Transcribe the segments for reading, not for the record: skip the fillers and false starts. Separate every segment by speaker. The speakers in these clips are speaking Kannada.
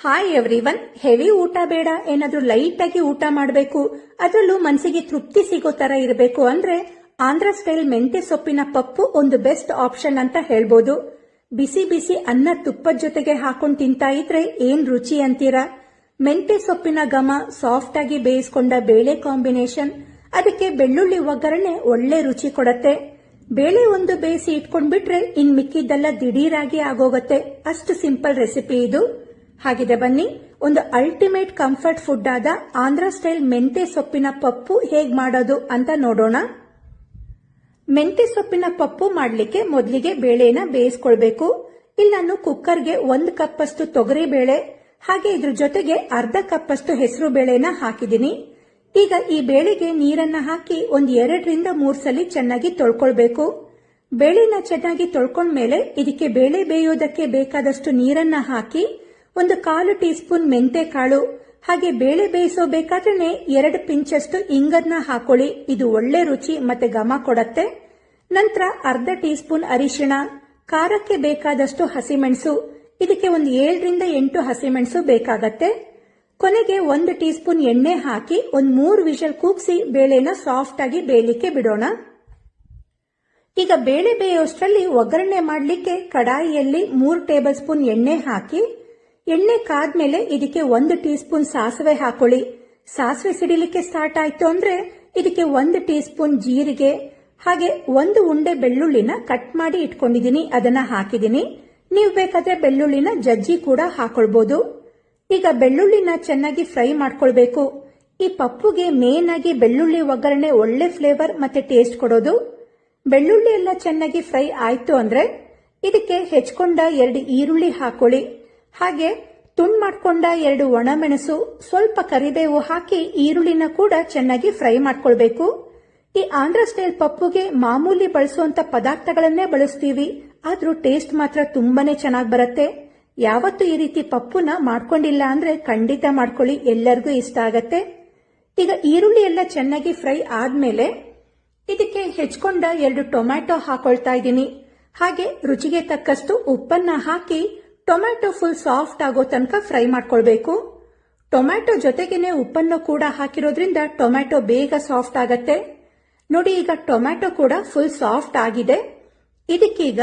Speaker 1: Hi everyone. ಹೆವಿ ಊಟ ಬೇಡ, ಏನಾದ್ರೂ ಲೈಟ್ ಆಗಿ ಊಟ ಮಾಡಬೇಕು, ಅದರಲ್ಲೂ ಮನಸ್ಸಿಗೆ ತೃಪ್ತಿ ಸಿಗೋ ತರ ಇರಬೇಕು ಅಂದ್ರೆ ಆಂಧ್ರ ಸ್ಟೈಲ್ ಮೆಂತೆ ಸೊಪ್ಪಿನ ಪಪ್ಪು ಒಂದು ಬೆಸ್ಟ್ ಆಪ್ಷನ್ ಅಂತ ಹೇಳ್ಬೋದು. ಬಿಸಿ ಬಿಸಿ ಅನ್ನ ತುಪ್ಪದ ಜೊತೆಗೆ ಹಾಕೊಂಡು ತಿಂತಾ ಇದ್ರೆ ಏನ್ ರುಚಿ ಅಂತೀರಾ. ಮೆಂತೆ ಸೊಪ್ಪಿನ ಘಮ, ಸಾಫ್ಟ್ ಆಗಿ ಬೇಯಿಸ್ಕೊಂಡ ಬೇಳೆ ಕಾಂಬಿನೇಷನ್, ಅದಕ್ಕೆ ಬೆಳ್ಳುಳ್ಳಿ ಒಗ್ಗರಣೆ ಒಳ್ಳೆ ರುಚಿ ಕೊಡತ್ತೆ. ಬೇಳೆ ಒಂದು ಬೇಯಿಸಿ ಇಟ್ಕೊಂಡ್ಬಿಟ್ರೆ ಇನ್ ಮಿಕ್ಕಿದ್ದೆಲ್ಲ ದಿಢೀರಾಗಿ ಆಗೋಗತ್ತೆ. ಅಷ್ಟು ಸಿಂಪಲ್ ರೆಸಿಪಿ ಇದು. ಹಾಗಿದೆ, ಬನ್ನಿ ಒಂದು ಅಲ್ಟಿಮೇಟ್ ಕಂಫರ್ಟ್ ಫುಡ್ ಆದ ಆಂಧ್ರ ಸ್ಟೈಲ್ ಮೆಂತೆ ಸೊಪ್ಪಿನ ಪಪ್ಪು ಹೇಗ್ ಮಾಡೋದು ಅಂತ ನೋಡೋಣ. ಮೆಂತೆ ಸೊಪ್ಪಿನ ಪಪ್ಪು ಮಾಡ್ಲಿಕ್ಕೆ ಮೊದಲಿಗೆ ಬೇಳೆನ ಬೇಯಿಸ್ಕೊಳ್ಬೇಕು. ಇಲ್ಲಿ ನಾನು ಕುಕ್ಕರ್ಗೆ 1 ಕಪ್ ಅಷ್ಟು ತೊಗರಿ ಬೇಳೆ, ಹಾಗೆ ಇದ್ರ ಜೊತೆಗೆ ಅರ್ಧ ಕಪ್ ಅಷ್ಟು ಹೆಸರು ಬೇಳೆನ ಹಾಕಿದೀನಿ. ಈಗ ಈ ಬೇಳೆಗೆ ನೀರನ್ನ ಹಾಕಿ 1 2 3 ಸಲ ಚೆನ್ನಾಗಿ ತೊಳ್ಕೊಳ್ಬೇಕು. ಬೇಳೆನ ಚೆನ್ನಾಗಿ ತೊಳ್ಕೊಂಡ್ಮೇಲೆ ಇದಕ್ಕೆ ಬೇಳೆ ಬೇಯೋದಕ್ಕೆ ಬೇಕಾದಷ್ಟು ನೀರನ್ನ ಹಾಕಿ 1/4 ಟೀ ಸ್ಪೂನ್ ಮೆಂತೆ ಕಾಳು, ಹಾಗೆ ಬೇಳೆ ಬೇಯಿಸೋಬೇಕಾದ್ರೆ 2 ಪಿಂಚಷ್ಟು ಇಂಗನ್ನ ಹಾಕೊಳ್ಳಿ. ಇದು ಒಳ್ಳೆ ರುಚಿ ಮತ್ತೆ ಘಮ ಕೊಡತ್ತೆ. ನಂತರ ಅರ್ಧ ಟೀ ಸ್ಪೂನ್ ಅರಿಶಿಣ, ಖಾರಕ್ಕೆ ಬೇಕಾದಷ್ಟು ಹಸಿಮೆಣಸು, ಇದಕ್ಕೆ 7 8 ಹಸಿಮೆಣಸು ಬೇಕಾಗತ್ತೆ. ಕೊನೆಗೆ 1 ಟೀ ಸ್ಪೂನ್ ಎಣ್ಣೆ ಹಾಕಿ 3 ವಿಷಲ್ ಕೂಗಿಸಿ ಬೇಳೆನ ಸಾಫ್ಟ್ ಆಗಿ ಬೇಯಲಿಕ್ಕೆ ಬಿಡೋಣ. ಈಗ ಬೇಳೆ ಬೇಯೋಷ್ಟರಲ್ಲಿ ಒಗ್ಗರಣೆ ಮಾಡಲಿಕ್ಕೆ ಕಡಾಯಿಯಲ್ಲಿ 3 ಟೇಬಲ್ ಸ್ಪೂನ್ ಎಣ್ಣೆ ಹಾಕಿ, ಎಣ್ಣೆ ಕಾದ್ಮೇಲೆ ಇದಕ್ಕೆ 1 ಟೀ ಸ್ಪೂನ್ ಸಾಸಿವೆ ಹಾಕೊಳ್ಳಿ. ಸಾಸಿವೆ ಸಿಡಿಲಿಕ್ಕೆ ಸ್ಟಾರ್ಟ್ ಆಯ್ತು ಅಂದ್ರೆ ಇದಕ್ಕೆ 1 ಟೀ ಸ್ಪೂನ್ ಜೀರಿಗೆ, ಹಾಗೆ 1 ಉಂಡೆ ಬೆಳ್ಳುಳ್ಳಿನ ಕಟ್ ಮಾಡಿ ಇಟ್ಕೊಂಡಿದೀನಿ, ಅದನ್ನ ಹಾಕಿದೀನಿ. ನೀವು ಬೇಕಾದ್ರೆ ಬೆಳ್ಳುಳ್ಳಿನ ಜಜ್ಜಿ ಕೂಡ ಹಾಕೊಳ್ಬಹುದು. ಈಗ ಬೆಳ್ಳುಳ್ಳಿನ ಚೆನ್ನಾಗಿ ಫ್ರೈ ಮಾಡ್ಕೊಳ್ಬೇಕು. ಈ ಪಪ್ಪುಗೆ ಮೇನ್ ಆಗಿ ಬೆಳ್ಳುಳ್ಳಿ ಒಗ್ಗರಣೆ ಒಳ್ಳೆ ಫ್ಲೇವರ್ ಮತ್ತೆ ಟೇಸ್ಟ್ ಕೊಡೋದು. ಬೆಳ್ಳುಳ್ಳಿ ಎಲ್ಲ ಚೆನ್ನಾಗಿ ಫ್ರೈ ಆಯ್ತು ಅಂದ್ರೆ ಇದಕ್ಕೆ ಹೆಚ್ಕೊಂಡ 2 ಈರುಳ್ಳಿ ಹಾಕೊಳ್ಳಿ. ಹಾಗೆ ತುಂಡು ಮಾಡ್ಕೊಂಡ 2 ಒಣಮೆಣಸು, ಸ್ವಲ್ಪ ಕರಿಬೇವು ಹಾಕಿ ಈರುಳ್ಳಿನ ಕೂಡ ಚೆನ್ನಾಗಿ ಫ್ರೈ ಮಾಡ್ಕೊಳ್ಬೇಕು. ಈ ಆಂಧ್ರ ಸ್ಟೈಲ್ ಪಪ್ಪುಗೆ ಮಾಮೂಲಿ ಬಳಸುವಂತ ಪದಾರ್ಥಗಳನ್ನೇ ಬಳಸ್ತೀವಿ, ಆದ್ರೂ ಟೇಸ್ಟ್ ಮಾತ್ರ ತುಂಬಾನೇ ಚೆನ್ನಾಗಿ ಬರುತ್ತೆ. ಯಾವತ್ತು ಈ ರೀತಿ ಪಪ್ಪುನ ಮಾಡ್ಕೊಂಡಿಲ್ಲ ಅಂದ್ರೆ ಖಂಡಿತ ಮಾಡ್ಕೊಳ್ಳಿ, ಎಲ್ಲರಿಗೂ ಇಷ್ಟ ಆಗತ್ತೆ. ಈಗ ಈರುಳ್ಳಿ ಎಲ್ಲ ಚೆನ್ನಾಗಿ ಫ್ರೈ ಆದ್ಮೇಲೆ ಇದಕ್ಕೆ ಹೆಚ್ಕೊಂಡ 2 ಟೊಮ್ಯಾಟೊ ಹಾಕೊಳ್ತಾ ಇದ್ದೀನಿ. ಹಾಗೆ ರುಚಿಗೆ ತಕ್ಕಷ್ಟು ಉಪ್ಪನ್ನ ಹಾಕಿ ಟೊಮ್ಯಾಟೊ ಫುಲ್ ಸಾಫ್ಟ್ ಆಗೋ ತನಕ ಫ್ರೈ ಮಾಡ್ಕೊಳ್ಬೇಕು. ಟೊಮ್ಯಾಟೊ ಜೊತೆಗೇನೆ ಉಪ್ಪನ್ನು ಕೂಡ ಹಾಕಿರೋದ್ರಿಂದ ಟೊಮ್ಯಾಟೊ ಬೇಗ ಸಾಫ್ಟ್ ಆಗತ್ತೆ. ನೋಡಿ, ಈಗ ಟೊಮ್ಯಾಟೊ ಕೂಡ ಫುಲ್ ಸಾಫ್ಟ್ ಆಗಿದೆ. ಇದಕ್ಕೀಗ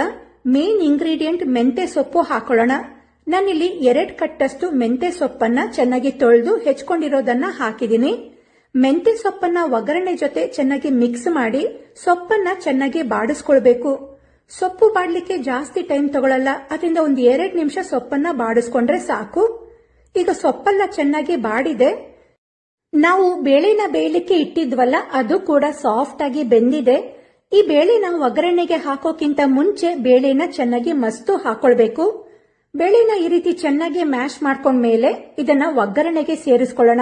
Speaker 1: ಮೇನ್ ಇಂಗ್ರೀಡಿಯೆಂಟ್ ಮೆಂತೆ ಸೊಪ್ಪು ಹಾಕೊಳ್ಳೋಣ. ನಾನಿಲ್ಲಿ 2 ಕಟ್ಟಷ್ಟು ಮೆಂತೆ ಸೊಪ್ಪನ್ನ ಚೆನ್ನಾಗಿ ತೊಳೆದು ಹೆಚ್ಕೊಂಡಿರೋದನ್ನ ಹಾಕಿದೀನಿ. ಮೆಂತೆ ಸೊಪ್ಪನ್ನ ಒಗ್ಗರಣೆ ಜೊತೆ ಚೆನ್ನಾಗಿ ಮಿಕ್ಸ್ ಮಾಡಿ ಸೊಪ್ಪನ್ನ ಚೆನ್ನಾಗಿ ಬಾಡಿಸ್ಕೊಳ್ಬೇಕು. ಸೊಪ್ಪು ಬಾಡ್ಲಿಕ್ಕೆ ಜಾಸ್ತಿ ಟೈಮ್ ತಗೊಳ್ಳಲ್ಲ, ಅದರಿಂದ 2 ನಿಮಿಷ ಸೊಪ್ಪನ್ನ ಬಾಡಿಸ್ಕೊಂಡ್ರೆ ಸಾಕು. ಈಗ ಸೊಪ್ಪೆಲ್ಲ ಚೆನ್ನಾಗಿ ಬಾಡಿದೆ. ನಾವು ಬೇಳೆನ ಬೇಯಲಿಕ್ಕೆ ಇಟ್ಟಿದ್ವಲ್ಲ, ಅದು ಕೂಡ ಸಾಫ್ಟ್ ಆಗಿ ಬೆಂದಿದೆ. ಈ ಬೇಳೆನ ಒಗ್ಗರಣೆಗೆ ಹಾಕೋಕ್ಕಿಂತ ಮುಂಚೆ ಬೇಳೆನ ಚೆನ್ನಾಗಿ ಮಸ್ತು ಹಾಕೊಳ್ಬೇಕು. ಬೇಳೆನ ಈ ರೀತಿ ಚೆನ್ನಾಗಿ ಮ್ಯಾಶ್ ಮಾಡ್ಕೊಂಡ್ಮೇಲೆ ಇದನ್ನ ಒಗ್ಗರಣೆಗೆ ಸೇರಿಸ್ಕೊಳ್ಳೋಣ.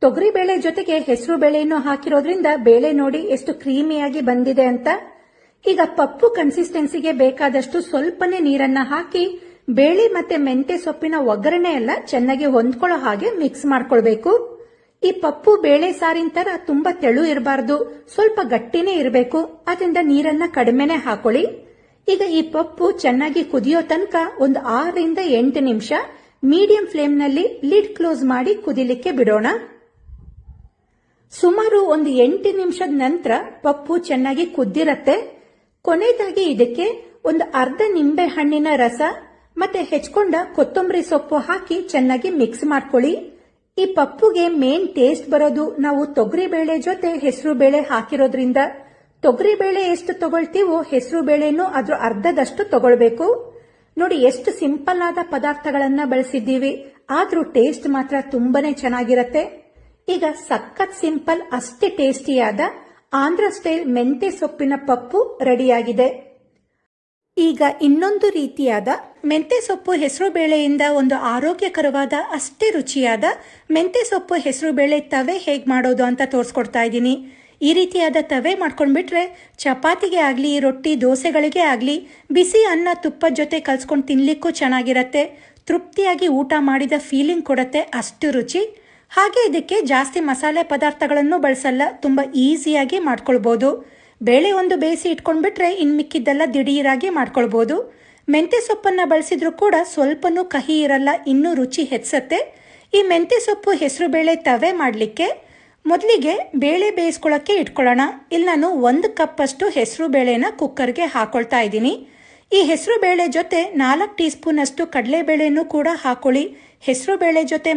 Speaker 1: ತೊಗರಿ ಬೇಳೆ ಜೊತೆಗೆ ಹೆಸರು ಬೇಳೆಯನ್ನು ಹಾಕಿರೋದ್ರಿಂದ ಬೇಳೆ ನೋಡಿ ಎಷ್ಟು ಕ್ರೀಮಿಯಾಗಿ ಬಂದಿದೆ ಅಂತ. ಈಗ ಪಪ್ಪು ಕನ್ಸಿಸ್ಟೆನ್ಸಿಗೆ ಬೇಕಾದಷ್ಟು ಸ್ವಲ್ಪನೇ ನೀರನ್ನ ಹಾಕಿ ಬೇಳೆ ಮತ್ತೆ ಮೆಂತೆ ಸೊಪ್ಪಿನ ಒಗ್ಗರಣೆ ಎಲ್ಲ ಚೆನ್ನಾಗಿ ಹೊಂದ್ಕೊಳ್ಳೋ ಹಾಗೆ ಮಿಕ್ಸ್ ಮಾಡ್ಕೊಳ್ಬೇಕು. ಈ ಪಪ್ಪು ಬೇಳೆ ಸಾರಿನ ತರ ತುಂಬಾ ತೆಳು ಇರಬಾರ್ದು, ಸ್ವಲ್ಪ ಗಟ್ಟಿನೇ ಇರಬೇಕು. ಅದರಿಂದ ನೀರನ್ನ ಕಡಿಮೆನೆ ಹಾಕೊಳ್ಳಿ. ಈಗ ಈ ಪಪ್ಪು ಚೆನ್ನಾಗಿ ಕುದಿಯೋ ತನಕ 6 8 ನಿಮಿಷ ಮೀಡಿಯಂ ಫ್ಲೇಮ್ ನಲ್ಲಿ ಲಿಡ್ ಕ್ಲೋಸ್ ಮಾಡಿ ಕುದಿಲಿಕ್ಕೆ ಬಿಡೋಣ. ಸುಮಾರು 8 ನಿಮಿಷದ ನಂತರ ಪಪ್ಪು ಚೆನ್ನಾಗಿ ಕುದ್ದಿರತ್ತೆ. ಕೊನೆಯದಾಗಿ ಇದಕ್ಕೆ ಅರ್ಧ ನಿಂಬೆ ಹಣ್ಣಿನ ರಸ ಮತ್ತೆ ಹೆಚ್ಕೊಂಡ ಕೊತ್ತಂಬರಿ ಸೊಪ್ಪು ಹಾಕಿ ಚೆನ್ನಾಗಿ ಮಿಕ್ಸ್ ಮಾಡ್ಕೊಳ್ಳಿ. ಈ ಪಪ್ಪುಗೆ ಮೇನ್ ಟೇಸ್ಟ್ ಬರೋದು ನಾವು ತೊಗರಿ ಬೇಳೆ ಜೊತೆ ಹೆಸರು ಬೇಳೆ ಹಾಕಿರೋದ್ರಿಂದ. ತೊಗರಿ ಬೇಳೆ ಎಷ್ಟು ತಗೊಳ್ತೀವೋ ಹೆಸರು ಬೇಳೆನೂ ಅದ್ರ ಅರ್ಧದಷ್ಟು ತಗೊಳ್ಬೇಕು. ನೋಡಿ, ಎಷ್ಟು ಸಿಂಪಲ್ ಆದ ಪದಾರ್ಥಗಳನ್ನ ಬಳಸಿದ್ದೀವಿ, ಆದ್ರೂ ಟೇಸ್ಟ್ ಮಾತ್ರ ತುಂಬಾನೇ ಚೆನ್ನಾಗಿರತ್ತೆ. ಈಗ ಸಖತ್ ಸಿಂಪಲ್, ಅಷ್ಟೇ ಟೇಸ್ಟಿಯಾದ ಆಂಧ್ರ ಸ್ಟೈಲ್ ಮೆಂತೆ ಸೊಪ್ಪಿನ ಪಪ್ಪು ರೆಡಿಯಾಗಿದೆ. ಈಗ ಇನ್ನೊಂದು ರೀತಿಯಾದ ಮೆಂತೆ ಸೊಪ್ಪು ಹೆಸರು ಬೇಳೆಯಿಂದ ಒಂದು ಆರೋಗ್ಯಕರವಾದ ಅಷ್ಟೇ ರುಚಿಯಾದ ಮೆಂತೆ ಸೊಪ್ಪು ಹೆಸರು ಬೇಳೆ ತವೆ ಹೇಗೆ ಮಾಡೋದು ಅಂತ ತೋರಿಸ್ಕೊಡ್ತಾ ಇದ್ದೀನಿ. ಈ ರೀತಿಯಾದ ತವೆ ಮಾಡ್ಕೊಂಡ್ಬಿಟ್ರೆ ಚಪಾತಿಗೆ ಆಗಲಿ, ರೊಟ್ಟಿ ದೋಸೆಗಳಿಗೆ ಆಗಲಿ, ಬಿಸಿ ಅನ್ನ ತುಪ್ಪದ ಜೊತೆ ಕಲ್ಸ್ಕೊಂಡು ತಿನ್ಲಿಕ್ಕೂ ಚೆನ್ನಾಗಿರತ್ತೆ. ತೃಪ್ತಿಯಾಗಿ ಊಟ ಮಾಡಿದ ಫೀಲಿಂಗ್ ಕೊಡತ್ತೆ, ಅಷ್ಟು ರುಚಿ. ಹಾಗೆ ಇದಕ್ಕೆ ಜಾಸ್ತಿ ಮಸಾಲೆ ಪದಾರ್ಥಗಳನ್ನು ಬಳಸಲ್ಲ, ತುಂಬಾ ಈಸಿಯಾಗಿ ಮಾಡ್ಕೊಳ್ಬಹುದು. ಬೇಳೆ ಒಂದು ಬೇಯಿಸಿ ಇಟ್ಕೊಂಡ್ಬಿಟ್ರೆ ಇನ್ ಮಿಕ್ಕಿದ್ದೆಲ್ಲ ದಿಢೀರಾಗಿ ಮಾಡ್ಕೊಳ್ಬಹುದು. ಮೆಂತ್ಯ ಸೊಪ್ಪನ್ನು ಬಳಸಿದ್ರೂ ಕೂಡ ಸ್ವಲ್ಪನೂ ಕಹಿ ಇರಲ್ಲ, ಇನ್ನೂ ರುಚಿ ಹೆಚ್ಚುತ್ತೆ. ಈ ಮೆಂತ್ಯ ಸೊಪ್ಪು ಹೆಸರುಬೇಳೆ ತವೆ ಮಾಡಲಿಕ್ಕೆ ಮೊದಲಿಗೆ ಬೇಳೆ ಬೇಯಿಸ್ಕೊಳ್ಳೋಕ್ಕೆ ಇಟ್ಕೊಳ್ಳೋಣ. ಇಲ್ಲಿ ನಾನು 1 ಕಪ್ಪಷ್ಟು ಹೆಸರು ಬೇಳೆನ ಕುಕ್ಕರ್ಗೆ ಹಾಕೊಳ್ತಾ ಇದ್ದೀನಿ. ಈ ಹೆಸರು ಬೇಳೆ ಜೊತೆ 4 ಟೀ ಸ್ಪೂನಷ್ಟು ಕಡಲೆಬೇಳೆನೂ ಕೂಡ ಹಾಕೊಳ್ಳಿ. ಹೆಸರು ಬೇಳೆ ಜೊತೆ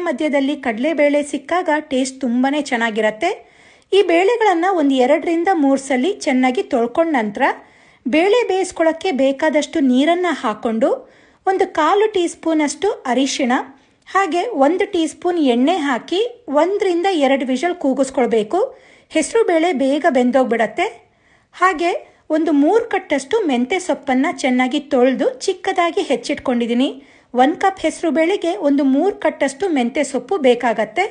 Speaker 1: ಮಧ್ಯದಲ್ಲಿ ಕಡಲೆಬೇಳೆ ಸಿಕ್ಕಾಗ ಟೇಸ್ಟ್ ತುಂಬಾನೇ ಚೆನ್ನಾಗಿರತ್ತೆ. ಈ ಬೇಳೆಗಳನ್ನು ಒಂದು 2 ರಿಂದ 3 ಸಲ ಚೆನ್ನಾಗಿ ತೊಳ್ಕೊಂಡ ನಂತರ ಬೇಳೆ ಬೇಯಿಸ್ಕೊಳ್ಳೋಕ್ಕೆ ಬೇಕಾದಷ್ಟು ನೀರನ್ನು ಹಾಕ್ಕೊಂಡು 1/4 ಟೀ ಸ್ಪೂನಷ್ಟು ಅರಿಶಿಣ ಹಾಗೆ 1 ಟೀ ಸ್ಪೂನ್ ಎಣ್ಣೆ ಹಾಕಿ 1 ರಿಂದ 2 ವಿಷಲ್ ಕೂಗಿಸ್ಕೊಳ್ಬೇಕು. ಹೆಸರು ಬೇಳೆ ಬೇಗ ಬೆಂದೋಗ್ಬಿಡತ್ತೆ. ಹಾಗೆ 3 ಕಟ್ಟಷ್ಟು ಮೆಂತ್ಯ ಸೊಪ್ಪನ್ನು ಚೆನ್ನಾಗಿ ತೊಳೆದು ಚಿಕ್ಕದಾಗಿ ಹೆಚ್ಚಿಟ್ಕೊಂಡಿದ್ದೀನಿ. 1 ಕಪ್ ಹೆಸರು ಬೇಳೆಗೆ 3 ಕಟ್ಟಷ್ಟು ಮೆಂತ್ಯ ಸೊಪ್ಪು ಬೇಕಾಗತ್ತೆ.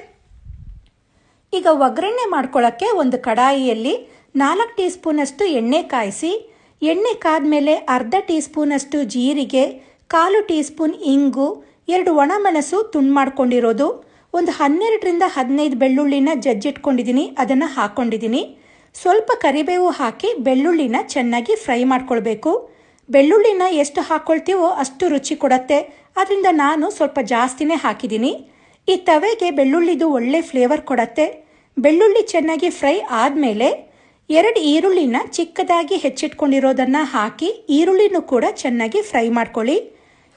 Speaker 1: ಈಗ ಒಗ್ಗರಣೆ ಮಾಡ್ಕೊಳ್ಳೋಕ್ಕೆ ಒಂದು ಕಡಾಯಿಯಲ್ಲಿ 4 ಟೀ ಸ್ಪೂನಷ್ಟು ಎಣ್ಣೆ ಕಾಯಿಸಿ, ಎಣ್ಣೆ ಕಾದ್ಮೇಲೆ ಅರ್ಧ ಟೀ ಸ್ಪೂನಷ್ಟು ಜೀರಿಗೆ, 1/4 ಟೀ ಸ್ಪೂನ್ ಇಂಗು, 2 ಒಣಮೆಣಸು ತುಂಡು ಮಾಡ್ಕೊಂಡಿರೋದು, 12 ರಿಂದ 15 ಬೆಳ್ಳುಳ್ಳಿನ ಜಜ್ಜಿಟ್ಕೊಂಡಿದ್ದೀನಿ, ಅದನ್ನು ಹಾಕ್ಕೊಂಡಿದ್ದೀನಿ. ಸ್ವಲ್ಪ ಕರಿಬೇವು ಹಾಕಿ ಬೆಳ್ಳುಳ್ಳಿನ ಚೆನ್ನಾಗಿ ಫ್ರೈ ಮಾಡ್ಕೊಳ್ಬೇಕು. ಬೆಳ್ಳುಳ್ಳಿನ ಎಷ್ಟು ಹಾಕ್ಕೊಳ್ತೀವೋ ಅಷ್ಟು ರುಚಿ ಕೊಡತ್ತೆ, ಅದರಿಂದ ನಾನು ಸ್ವಲ್ಪ ಜಾಸ್ತಿನೇ ಹಾಕಿದ್ದೀನಿ. ಈ ತವೆಗೆ ಬೆಳ್ಳುಳ್ಳಿದು ಒಳ್ಳೆ ಫ್ಲೇವರ್ ಕೊಡತ್ತೆ. ಬೆಳ್ಳುಳ್ಳಿ ಚೆನ್ನಾಗಿ ಫ್ರೈ ಆದಮೇಲೆ 2 ಈರುಳ್ಳಿನ ಚಿಕ್ಕದಾಗಿ ಹೆಚ್ಚಿಟ್ಕೊಂಡಿರೋದನ್ನು ಹಾಕಿ ಈರುಳ್ಳಿನೂ ಕೂಡ ಚೆನ್ನಾಗಿ ಫ್ರೈ ಮಾಡ್ಕೊಳ್ಳಿ.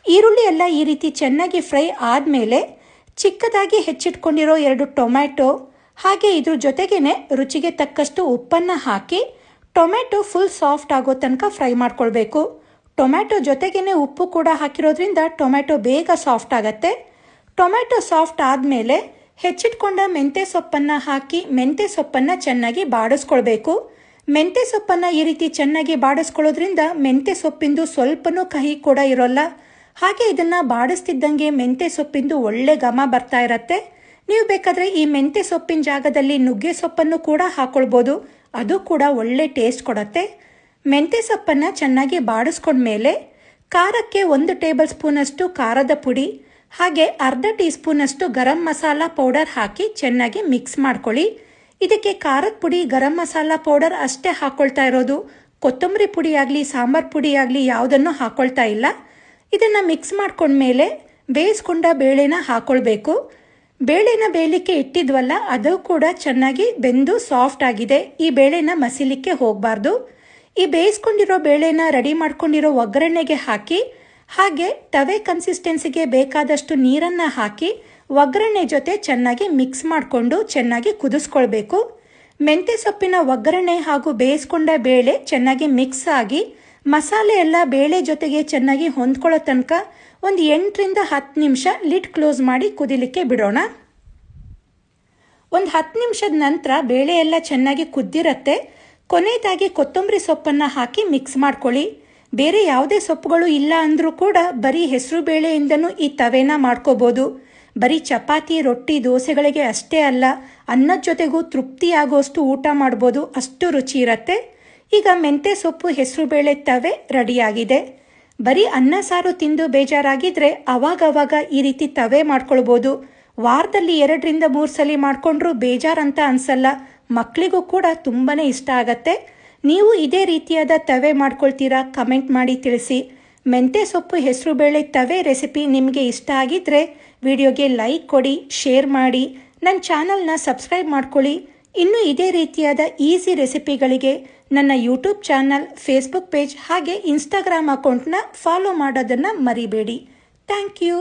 Speaker 1: ಈರುಳ್ಳಿ ಎಲ್ಲ ಈ ರೀತಿ ಚೆನ್ನಾಗಿ ಫ್ರೈ ಆದಮೇಲೆ ಚಿಕ್ಕದಾಗಿ ಹೆಚ್ಚಿಟ್ಕೊಂಡಿರೋ 2 ಟೊಮ್ಯಾಟೊ ಹಾಗೆ ಇದ್ರ ಜೊತೆಗೇನೆ ರುಚಿಗೆ ತಕ್ಕಷ್ಟು ಉಪ್ಪನ್ನು ಹಾಕಿ ಟೊಮ್ಯಾಟೊ ಫುಲ್ ಸಾಫ್ಟ್ ಆಗೋ ತನಕ ಫ್ರೈ ಮಾಡ್ಕೊಳ್ಬೇಕು. ಟೊಮ್ಯಾಟೊ ಜೊತೆಗೇನೆ ಉಪ್ಪು ಕೂಡ ಹಾಕಿರೋದ್ರಿಂದ ಟೊಮ್ಯಾಟೊ ಬೇಗ ಸಾಫ್ಟ್ ಆಗತ್ತೆ. ಟೊಮ್ಯಾಟೊ ಸಾಫ್ಟ್ ಆದಮೇಲೆ ಹೆಚ್ಚಿಟ್ಕೊಂಡ ಮೆಂತ್ಯ ಸೊಪ್ಪನ್ನು ಹಾಕಿ ಮೆಂತ್ಯ ಸೊಪ್ಪನ್ನು ಚೆನ್ನಾಗಿ ಬಾಡಿಸ್ಕೊಳ್ಬೇಕು. ಮೆಂತ್ಯ ಸೊಪ್ಪನ್ನು ಈ ರೀತಿ ಚೆನ್ನಾಗಿ ಬಾಡಿಸ್ಕೊಳ್ಳೋದ್ರಿಂದ ಮೆಂತ್ಯ ಸೊಪ್ಪಿಂದು ಸ್ವಲ್ಪನೂ ಕಹಿ ಕೂಡ ಇರೋಲ್ಲ. ಹಾಗೆ ಇದನ್ನು ಬಾಡಿಸ್ತಿದ್ದಂಗೆ ಮೆಂತ್ಯ ಸೊಪ್ಪಿಂದು ಒಳ್ಳೆ ಘಮ ಬರ್ತಾ ಇರತ್ತೆ. ನೀವು ಬೇಕಾದರೆ ಈ ಮೆಂತ್ಯ ಸೊಪ್ಪಿನ ಜಾಗದಲ್ಲಿ ನುಗ್ಗೆ ಸೊಪ್ಪನ್ನು ಕೂಡ ಹಾಕೊಳ್ಬೋದು, ಅದು ಕೂಡ ಒಳ್ಳೆ ಟೇಸ್ಟ್ ಕೊಡುತ್ತೆ. ಮೆಂತ್ಯ ಸೊಪ್ಪನ್ನು ಚೆನ್ನಾಗಿ ಬಾಡಿಸ್ಕೊಂಡ್ಮೇಲೆ ಖಾರಕ್ಕೆ 1 ಟೇಬಲ್ ಸ್ಪೂನಷ್ಟು ಖಾರದ ಪುಡಿ ಹಾಗೆ ಅರ್ಧ ಟೀ ಸ್ಪೂನಷ್ಟು ಗರಂ ಮಸಾಲ ಪೌಡರ್ ಹಾಕಿ ಚೆನ್ನಾಗಿ ಮಿಕ್ಸ್ ಮಾಡ್ಕೊಳ್ಳಿ. ಇದಕ್ಕೆ ಖಾರದ ಪುಡಿ ಗರಂ ಮಸಾಲ ಪೌಡರ್ ಅಷ್ಟೇ ಹಾಕ್ಕೊಳ್ತಾ ಇರೋದು, ಕೊತ್ತಂಬರಿ ಪುಡಿ ಆಗಲಿ ಸಾಂಬಾರ್ ಪುಡಿ ಆಗಲಿ ಯಾವುದನ್ನು ಹಾಕ್ಕೊಳ್ತಾ ಇಲ್ಲ. ಇದನ್ನು ಮಿಕ್ಸ್ ಮಾಡ್ಕೊಂಡ್ಮೇಲೆ ಬೇಯಿಸ್ಕೊಂಡ ಬೇಳೆನ ಹಾಕ್ಕೊಳ್ಬೇಕು. ಬೇಳೆನ ಬೇಯಲಿಕ್ಕೆ ಇಟ್ಟಿದ್ವಲ್ಲ ಅದು ಕೂಡ ಚೆನ್ನಾಗಿ ಬೆಂದು ಸಾಫ್ಟ್ ಆಗಿದೆ. ಈ ಬೇಳೆನ ಮಸಿಲಿಕ್ಕೆ ಹೋಗಬಾರ್ದು. ಈ ಬೇಯಿಸ್ಕೊಂಡಿರೋ ಬೇಳೆನ ರೆಡಿ ಮಾಡ್ಕೊಂಡಿರೋ ಒಗ್ಗರಣೆಗೆ ಹಾಕಿ ಹಾಗೆ ತವೆ ಕನ್ಸಿಸ್ಟೆನ್ಸಿಗೆ ಬೇಕಾದಷ್ಟು ನೀರನ್ನು ಹಾಕಿ ಒಗ್ಗರಣೆ ಜೊತೆ ಚೆನ್ನಾಗಿ ಮಿಕ್ಸ್ ಮಾಡಿಕೊಂಡು ಚೆನ್ನಾಗಿ ಕುದಿಸ್ಕೊಳ್ಬೇಕು. ಮೆಂತ್ಯ ಸೊಪ್ಪಿನ ಒಗ್ಗರಣೆ ಹಾಗೂ ಬೇಯಿಸ್ಕೊಂಡ ಬೇಳೆ ಚೆನ್ನಾಗಿ ಮಿಕ್ಸ್ ಆಗಿ ಮಸಾಲೆ ಎಲ್ಲ ಬೇಳೆ ಜೊತೆಗೆ ಚೆನ್ನಾಗಿ ಹೊಂದ್ಕೊಳ್ಳೋ ತನಕ ಒಂದು 8 ರಿಂದ 10 ನಿಮಿಷ ಲಿಡ್ ಕ್ಲೋಸ್ ಮಾಡಿ ಕುದಿಲಿಕ್ಕೆ ಬಿಡೋಣ. ಒಂದು 10 ನಿಮಿಷದ ನಂತರ ಬೇಳೆ ಎಲ್ಲ ಚೆನ್ನಾಗಿ ಕುದ್ದಿರತ್ತೆ. ಕೊನೆಯದಾಗಿ ಕೊತ್ತಂಬರಿ ಸೊಪ್ಪನ್ನು ಹಾಕಿ ಮಿಕ್ಸ್ ಮಾಡ್ಕೊಳ್ಳಿ. ಬೇರೆ ಯಾವುದೇ ಸೊಪ್ಪುಗಳು ಇಲ್ಲ ಅಂದರೂ ಕೂಡ ಬರೀ ಹೆಸರು ಬೇಳೆಯಿಂದನೂ ಈ ತವೆನ ಮಾಡ್ಕೋಬೋದು. ಬರೀ ಚಪಾತಿ ರೊಟ್ಟಿ ದೋಸೆಗಳಿಗೆ ಅಷ್ಟೇ ಅಲ್ಲ, ಅನ್ನದ ಜೊತೆಗೂ ತೃಪ್ತಿಯಾಗೋಷ್ಟು ಊಟ ಮಾಡ್ಬೋದು, ಅಷ್ಟು ರುಚಿ ಇರತ್ತೆ. ಈಗ ಮೆಂತ್ಯ ಸೊಪ್ಪು ಹೆಸರು ಬೇಳೆ ತವೆ ರೆಡಿಯಾಗಿದೆ. ಬರೀ ಅನ್ನ ಸಾರು ತಿಂದು ಬೇಜಾರಾಗಿದ್ರೆ ಅವಾಗವಾಗ ಈ ರೀತಿ ತವೆ ಮಾಡ್ಕೊಳ್ಬೋದು. ವಾರದಲ್ಲಿ 2 ರಿಂದ 3 ಸಲ ಮಾಡಿಕೊಂಡ್ರೂ ಬೇಜಾರಂತ ಅನ್ಸಲ್ಲ. ಮಕ್ಕಳಿಗೂ ಕೂಡ ತುಂಬಾನೇ ಇಷ್ಟ ಆಗತ್ತೆ. ನೀವು ಇದೇ ರೀತಿಯಾದ ತವೆ ಮಾಡ್ಕೊಳ್ತೀರಾ? ಕಮೆಂಟ್ ಮಾಡಿ ತಿಳಿಸಿ. ಮೆಂತ್ಯ ಸೊಪ್ಪು ಹೆಸರು ಬೇಳೆ ತವೆ ರೆಸಿಪಿ ನಿಮಗೆ ಇಷ್ಟ ಆಗಿದ್ರೆ ವಿಡಿಯೋಗೆ ಲೈಕ್ ಕೊಡಿ, ಶೇರ್ ಮಾಡಿ, ನನ್ನ ಚಾನಲ್ನ ಸಬ್ಸ್ಕ್ರೈಬ್ ಮಾಡ್ಕೊಳ್ಳಿ. ಇನ್ನು ಇದೇ ರೀತಿಯಾದ ಈಸಿ ರೆಸಿಪಿಗಳಿಗೆ ನನ್ನ ಯೂಟ್ಯೂಬ್ ಚಾನಲ್, ಫೇಸ್ಬುಕ್ ಪೇಜ್ ಹಾಗೆ ಇನ್ಸ್ಟಾಗ್ರಾಮ್ ಅಕೌಂಟ್ನ ಫಾಲೋ ಮಾಡೋದನ್ನು ಮರಿಬೇಡಿ. Thank you.